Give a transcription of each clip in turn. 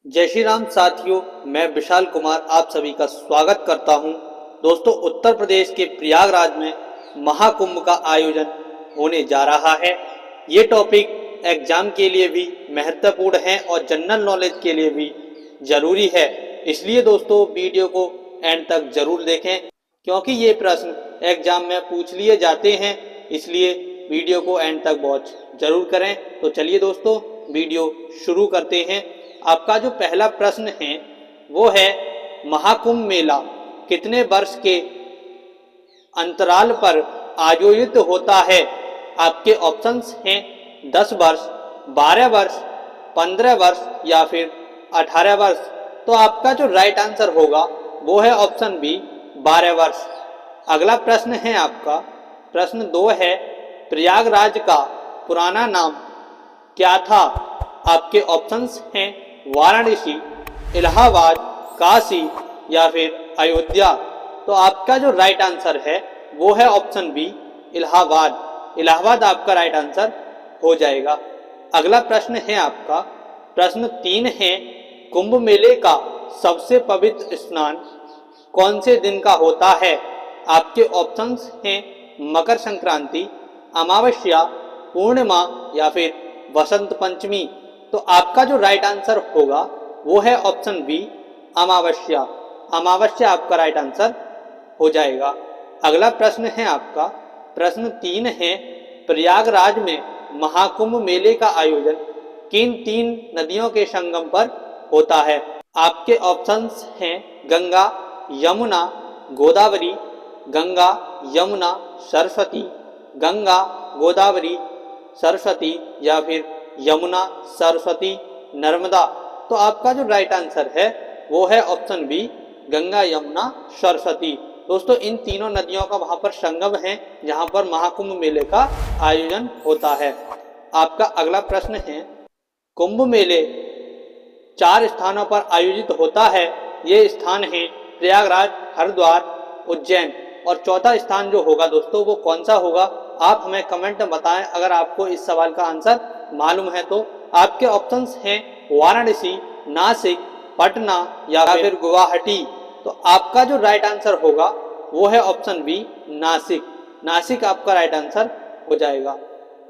जय श्री राम साथियों, मैं विशाल कुमार आप सभी का स्वागत करता हूं। दोस्तों, उत्तर प्रदेश के प्रयागराज में महाकुंभ का आयोजन होने जा रहा है। ये टॉपिक एग्जाम के लिए भी महत्वपूर्ण है और जनरल नॉलेज के लिए भी जरूरी है। इसलिए दोस्तों वीडियो को एंड तक जरूर देखें, क्योंकि ये प्रश्न एग्जाम में पूछ लिए जाते हैं। इसलिए वीडियो को एंड तक वॉच जरूर करें। तो चलिए दोस्तों वीडियो शुरू करते हैं। आपका जो पहला प्रश्न है वो है, महाकुंभ मेला कितने वर्ष के अंतराल पर आयोजित होता है? आपके ऑप्शंस हैं 10 वर्ष, 12 वर्ष, 15 वर्ष या फिर 18 वर्ष। तो आपका जो राइट आंसर होगा वो है ऑप्शन बी, 12 वर्ष। अगला प्रश्न है आपका प्रश्न 2 है, प्रयागराज का पुराना नाम क्या था? आपके ऑप्शंस हैं वाराणसी, इलाहाबाद, काशी या फिर अयोध्या। तो आपका जो राइट आंसर है वो है ऑप्शन बी, इलाहाबाद। इलाहाबाद आपका राइट आंसर हो जाएगा। अगला प्रश्न है आपका प्रश्न 3 है, कुंभ मेले का सबसे पवित्र स्नान कौन से दिन का होता है? आपके ऑप्शंस हैं मकर संक्रांति, अमावस्या, पूर्णिमा या फिर वसंत पंचमी। तो आपका जो राइट आंसर होगा वो है ऑप्शन बी, अमावस्या। अमावस्या आपका राइट आंसर हो जाएगा। अगला प्रश्न है आपका प्रश्न 3 है, प्रयागराज में महाकुंभ मेले का आयोजन किन 3 नदियों के संगम पर होता है? आपके ऑप्शंस हैं गंगा, यमुना, गोदावरी, गंगा, यमुना, सरस्वती, गंगा, गोदावरी, सरस्वती या फिर यमुना, सरस्वती, नर्मदा। तो आपका जो राइट आंसर है वो है ऑप्शन बी, गंगा, यमुना, सरस्वती। दोस्तों इन तीनों नदियों का वहां पर संगम है जहां पर महाकुंभ मेले का आयोजन होता है। आपका अगला प्रश्न है, कुंभ मेले 4 स्थानों पर आयोजित होता है। ये स्थान है प्रयागराज, हरिद्वार, उज्जैन। और चौथा स्थान जो होगा दोस्तों वो कौन सा होगा? आप हमें कमेंट में बताएं अगर आपको इस सवाल का आंसर मालूम है तो। आपके ऑप्शंस हैं वाराणसी, नासिक, पटना या फिर गुवाहाटी। तो आपका जो राइट आंसर होगा वो है ऑप्शन बी, नासिक। नासिक आपका राइट आंसर हो जाएगा।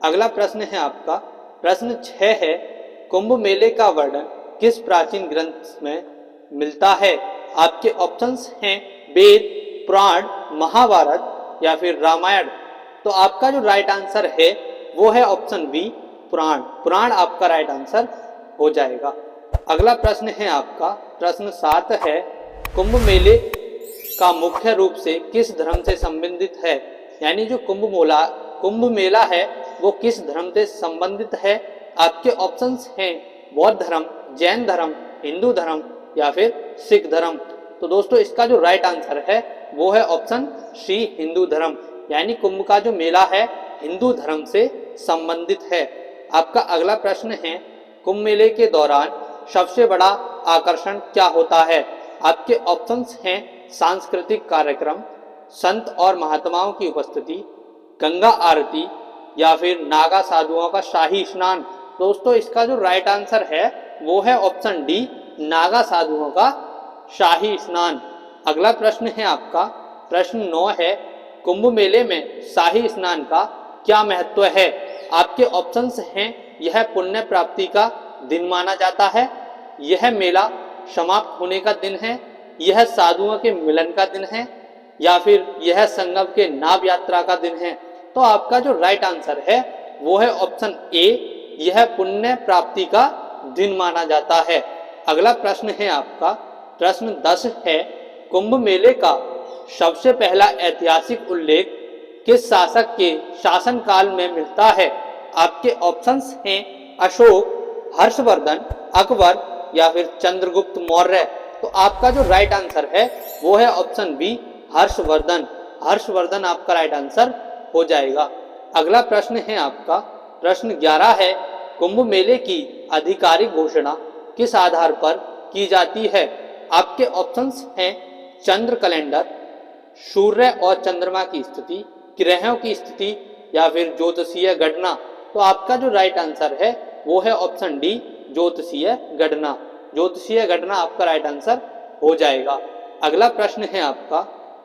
अगला प्रश्न है आपका प्रश्न 6 है, कुंभ मेले का वर्णन किस प्राचीन ग्रंथ में मिलता है? आपके ऑप्शंस हैं वेद, पुराण, महाभारत या फिर रामायण। तो आपका जो राइट आंसर है वो है ऑप्शन बी, पुराण। पुराण आपका राइट आंसर हो जाएगा। अगला प्रश्न है आपका प्रश्न 7 है, कुंभ मेले का मुख्य रूप से किस धर्म से संबंधित है? यानी जो कुंभ मेला है वो किस धर्म से संबंधित है? आपके ऑप्शंस हैं बौद्ध धर्म, जैन धर्म, हिंदू धर्म या फिर सिख धर्म। तो दोस्तों इसका जो राइट आंसर है वो है ऑप्शन सी, हिंदू धर्म। यानी कुंभ का जो मेला है हिंदू धर्म से संबंधित है। आपका अगला प्रश्न है, कुंभ मेले के दौरान सबसे बड़ा आकर्षण क्या होता है? आपके ऑप्शंस हैं सांस्कृतिक कार्यक्रम, संत और महात्माओं की उपस्थिति, गंगा आरती या फिर नागा साधुओं का शाही स्नान। दोस्तों इसका जो राइट आंसर है वो है ऑप्शन डी, नागा साधुओं का शाही स्नान। अगला प्रश्न है आपका प्रश्न 9 है, कुंभ मेले में शाही स्नान का क्या महत्व है? आपके ऑप्शंस हैं यह पुण्य प्राप्ति का दिन माना जाता है, यह मेला समाप्त होने का दिन है, यह साधुओं के मिलन का दिन है या फिर यह संगम के नाव यात्रा का दिन है। तो आपका जो राइट आंसर है वो है ऑप्शन ए, यह पुण्य प्राप्ति का दिन माना जाता है। अगला प्रश्न है आपका प्रश्न 10 है, कुंभ मेले का सबसे पहला ऐतिहासिक उल्लेख किस शासक के शासनकाल में मिलता है? आपके ऑप्शंस हैं अशोक, हर्षवर्धन, अकबर या फिर चंद्रगुप्त मौर्य। तो आपका जो राइट आंसर है वो है ऑप्शन बी, हर्षवर्धन। हर्षवर्धन आपका राइट आंसर हो जाएगा। अगला प्रश्न है आपका प्रश्न 11 है, कुंभ मेले की आधिकारिक घोषणा किस आधार पर की जाती है? आपके ऑप्शंस हैं चंद्र कैलेंडर, सूर्य और चंद्रमा की स्थिति, ग्रहों की स्थिति या फिर ज्योतिषीय गणना। तो आपका जो राइट आंसर है वो है ऑप्शन डी, ज्योतिषीय गणना। ज्योतिषीय घटना आपका राइट आंसर हो जाएगा। अगला प्रश्न है आपका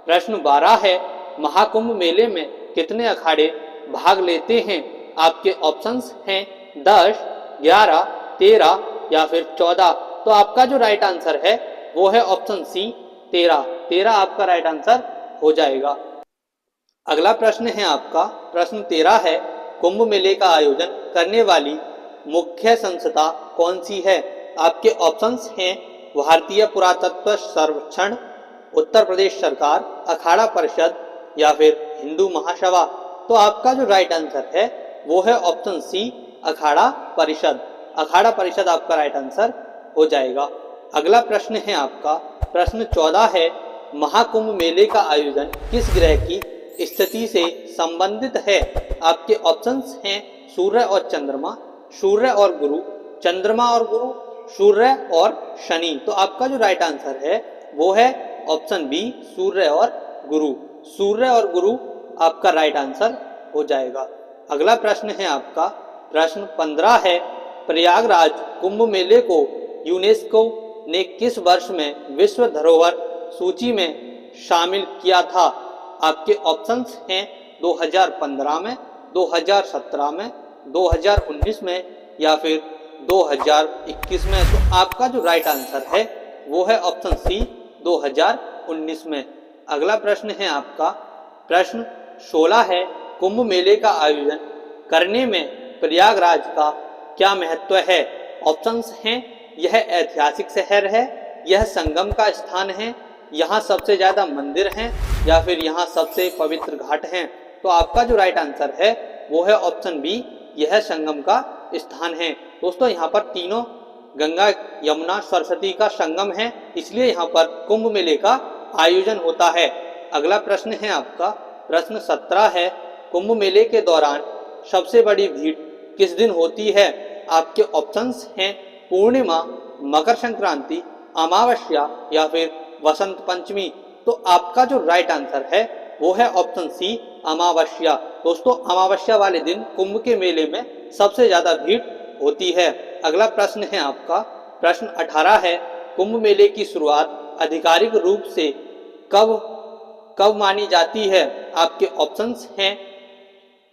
प्रश्न 12 है, महाकुंभ मेले में कितने अखाड़े भाग लेते हैं? आपके ऑप्शंस हैं 10, 11, 13 या फिर 14। तो आपका जो राइट आंसर है वो है ऑप्शन सी 13। 13 आपका राइट आंसर हो जाएगा। अगला प्रश्न है आपका प्रश्न 13 है, कुंभ मेले का आयोजन करने वाली मुख्य संस्था कौन सी है? आपके ऑप्शंस हैं भारतीय पुरातत्व सर्वेक्षण, उत्तर प्रदेश सरकार, अखाड़ा परिषद या फिर हिंदू महासभा। तो आपका जो राइट आंसर है वो है ऑप्शन सी अखाड़ा परिषद। अखाड़ा परिषद आपका राइट आंसर हो जाएगा। अगला प्रश्न है आपका प्रश्न 14 है, महाकुंभ मेले का आयोजन किस ग्रह की स्थिति से संबंधित है? आपके ऑप्शंस हैं सूर्य और चंद्रमा, सूर्य और गुरु, चंद्रमा और गुरु, सूर्य और शनि। तो आपका जो राइट आंसर है वो है ऑप्शन बी सूर्य और गुरु। सूर्य और गुरु आपका राइट आंसर हो जाएगा। अगला प्रश्न है आपका प्रश्न 15 है, प्रयागराज कुंभ मेले को यूनेस्को ने किस वर्ष में विश्व धरोहर सूची में शामिल किया था? आपके ऑप्शंस हैं 2015 में, 2017 में, 2019 में या फिर 2021 में। तो आपका जो राइट आंसर है वो है ऑप्शन सी 2019 में। अगला प्रश्न है आपका प्रश्न 16 है, कुंभ मेले का आयोजन करने में प्रयागराज का क्या महत्व है? ऑप्शंस हैं यह ऐतिहासिक शहर है, यह संगम का स्थान है, यहाँ सबसे ज्यादा मंदिर हैं या फिर यहाँ सबसे पवित्र घाट हैं। तो आपका जो राइट आंसर है वो है ऑप्शन बी यह संगम का स्थान है। दोस्तों यहाँ पर तीनों गंगा यमुना सरस्वती का संगम है, इसलिए यहाँ पर कुंभ मेले का आयोजन होता है। अगला प्रश्न है आपका प्रश्न 17 है, कुंभ मेले के दौरान सबसे बड़ी भीड़ किस दिन होती है? आपके ऑप्शंस हैं पूर्णिमा, मकर संक्रांति, अमावस्या या फिर वसंत पंचमी। तो आपका जो राइट आंसर है वो है ऑप्शन सी अमावस्या। दोस्तों अमावस्या वाले दिन कुंभ के मेले में सबसे ज्यादा भीड़ होती है। अगला प्रश्न है आपका प्रश्न 18 है, कुंभ मेले की शुरुआत आधिकारिक रूप से कब मानी जाती है? आपके ऑप्शंस हैं,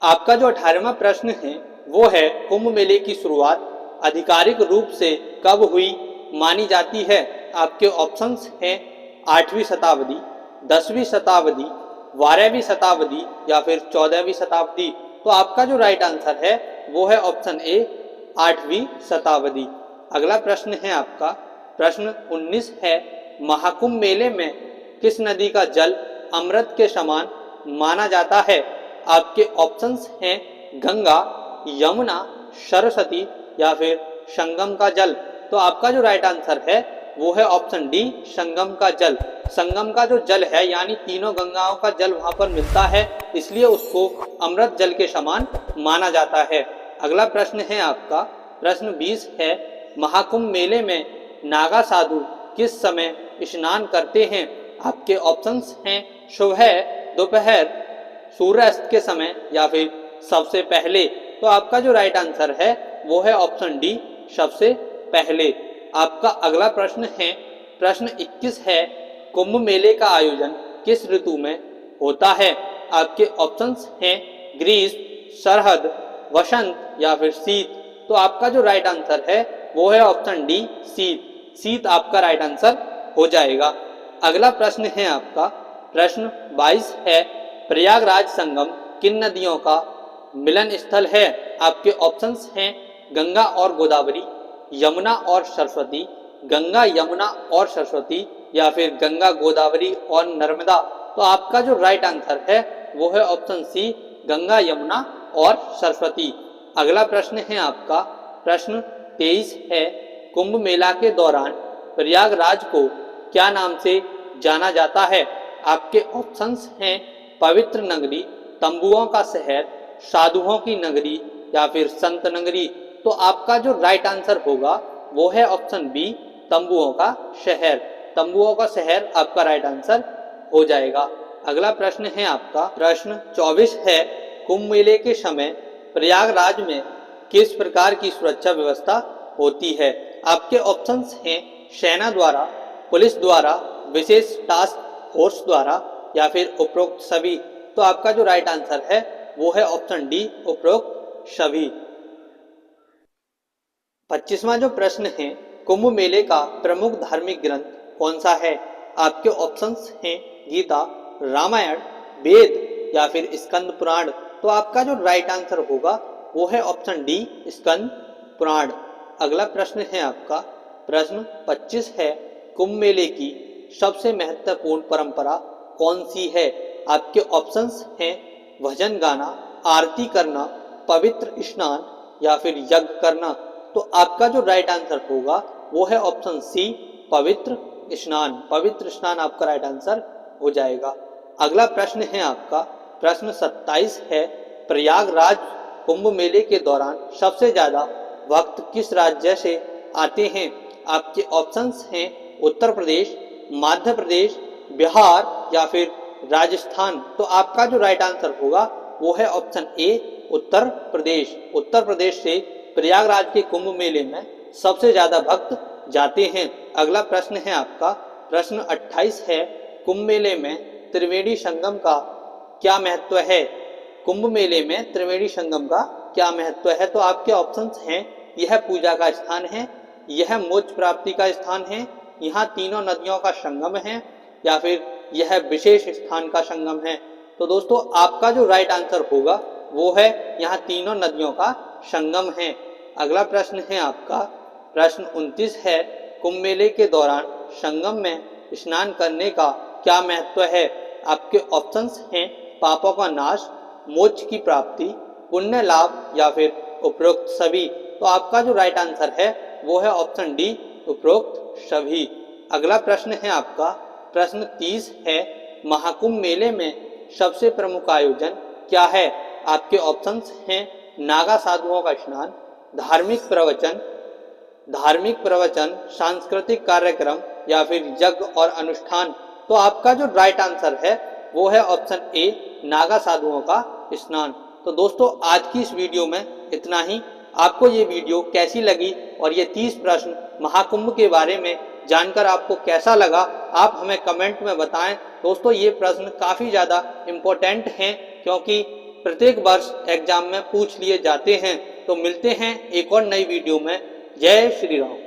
आपका जो 18वां प्रश्न है वो है कुंभ मेले की शुरुआत आधिकारिक रूप से कब हुई मानी जाती है? आपके ऑप्शंस हैं 8वीं शताब्दी, 10वीं शताब्दी, 12वीं शताब्दी या फिर 14वीं शताब्दी। तो आपका जो राइट आंसर है वो है ऑप्शन ए 8वीं शताब्दी। अगला प्रश्न है आपका प्रश्न 19 है, महाकुंभ मेले में किस नदी का जल अमृत के समान माना जाता है? आपके ऑप्शंस हैं गंगा, यमुना, सरस्वती या फिर संगम का जल। तो आपका जो राइट आंसर है वो है ऑप्शन डी संगम का जल। संगम का जो जल है यानी तीनों गंगाओं का जल वहां पर मिलता है, इसलिए उसको अमृत जल के समान माना जाता है। अगला प्रश्न है आपका प्रश्न 20 है, महाकुंभ मेले में नागा साधु किस समय स्नान करते हैं? आपके ऑप्शंस हैं सुबह, दोपहर, सूर्यास्त के समय या फिर सबसे पहले। तो आपका जो राइट आंसर है वो है ऑप्शन डी सबसे पहले। आपका अगला प्रश्न है प्रश्न 21 है, कुंभ मेले का आयोजन किस ऋतु में होता है? आपके ऑप्शंस हैं ग्रीष्म, शरद, वसंत या फिर शीत। तो आपका जो राइट आंसर है वो है ऑप्शन डी शीत। शीत आपका राइट आंसर हो जाएगा। अगला प्रश्न है आपका प्रश्न 22 है, प्रयागराज संगम किन नदियों का मिलन स्थल है? आपके ऑप्शंस हैं गंगा और गोदावरी, यमुना और सरस्वती, गंगा यमुना और सरस्वती या फिर गंगा गोदावरी और नर्मदा। तो आपका जो राइट आंसर है वो है ऑप्शन सी गंगा यमुना और सरस्वती। अगला प्रश्न है आपका प्रश्न 23 है, कुंभ मेला के दौरान प्रयागराज को क्या नाम से जाना जाता है? आपके ऑप्शंस हैं पवित्र नगरी, तंबुओं का शहर, साधुओं की नगरी या फिर संत नगरी। तो आपका जो राइट आंसर होगा वो है ऑप्शन बी तंबुओं का शहर। तंबुओं का शहर आपका राइट आंसर हो जाएगा। अगला प्रश्न है आपका प्रश्न 24 है, कुंभ मेले के समय प्रयागराज में किस प्रकार की सुरक्षा व्यवस्था होती है? आपके ऑप्शंस हैं सेना द्वारा, पुलिस द्वारा, विशेष टास्क फोर्स द्वारा या फिर उपरोक्त सभी। तो आपका जो राइट आंसर है वो है ऑप्शन डी, उपरोक्त सभी। 25वां जो प्रश्न है, कुंभ मेले का प्रमुख धार्मिक ग्रंथ कौन सा है? आपके ऑप्शंस हैं गीता, रामायण, वेद या फिर स्कंद पुराण। तो आपका जो राइट आंसर होगा वो है ऑप्शन डी, स्कंद पुराण। अगला प्रश्न है आपका प्रश्न 25 है, कुंभ मेले की सबसे महत्वपूर्ण परंपरा कौन सी है? आपके ऑप्शंस हैं भजन गाना, आरती करना, पवित्र स्नान या फिर यज्ञ करना। तो आपका जो राइट आंसर होगा वो है ऑप्शन सी, पवित्र स्नान। पवित्र स्नान आपका राइट आंसर हो जाएगा। अगला प्रश्न है आपका प्रश्न 27 है, प्रयागराज कुंभ मेले के दौरान सबसे ज्यादा भक्त किस राज्य से आते हैं? आपके ऑप्शंस हैं उत्तर प्रदेश, मध्य प्रदेश, बिहार या फिर राजस्थान। तो आपका जो राइट आंसर होगा वो है ऑप्शन ए, उत्तर प्रदेश। उत्तर प्रदेश से प्रयागराज के कुंभ मेले में सबसे ज्यादा भक्त जाते हैं। अगला प्रश्न है आपका प्रश्न 28 है, कुंभ मेले में त्रिवेणी संगम का क्या महत्व है? कुंभ मेले में त्रिवेणी संगम का क्या महत्व है? तो आपके ऑप्शंस हैं यह पूजा का स्थान है, यह मोक्ष प्राप्ति का स्थान है, यहाँ तीनों नदियों का संगम है या फिर यह विशेष स्थान का संगम है। तो दोस्तों आपका जो राइट आंसर होगा वो है यहाँ तीनों नदियों का संगम है। अगला प्रश्न है आपका प्रश्न 29 है, कुंभ मेले के दौरान संगम में स्नान करने का क्या महत्व है? आपके ऑप्शंस हैं पापों का नाश, मोक्ष की प्राप्ति, पुण्य लाभ या फिर उपरोक्त सभी। तो आपका जो राइट आंसर है वो है ऑप्शन डी, उपरोक्त सभी। अगला प्रश्न है आपका प्रश्न 30 है, महाकुंभ मेले में सबसे प्रमुख आयोजन क्या है? आपके ऑप्शंस हैं नागा साधुओं का स्नान, धार्मिक प्रवचन, सांस्कृतिक कार्यक्रम या फिर यज्ञ और अनुष्ठान। तो आपका जो राइट आंसर है वो है ऑप्शन ए, नागा साधुओं का स्नान। तो दोस्तों आज की इस वीडियो में इतना ही। आपको ये वीडियो कैसी लगी और ये 30 प्रश्न महाकुंभ के बारे में जानकर आपको कैसा लगा, आप हमें कमेंट में बताएं। दोस्तों ये प्रश्न काफी ज्यादा इम्पोर्टेंट हैं क्योंकि प्रत्येक वर्ष एग्जाम में पूछ लिए जाते हैं। तो मिलते हैं एक और नई वीडियो में। जय श्री राम।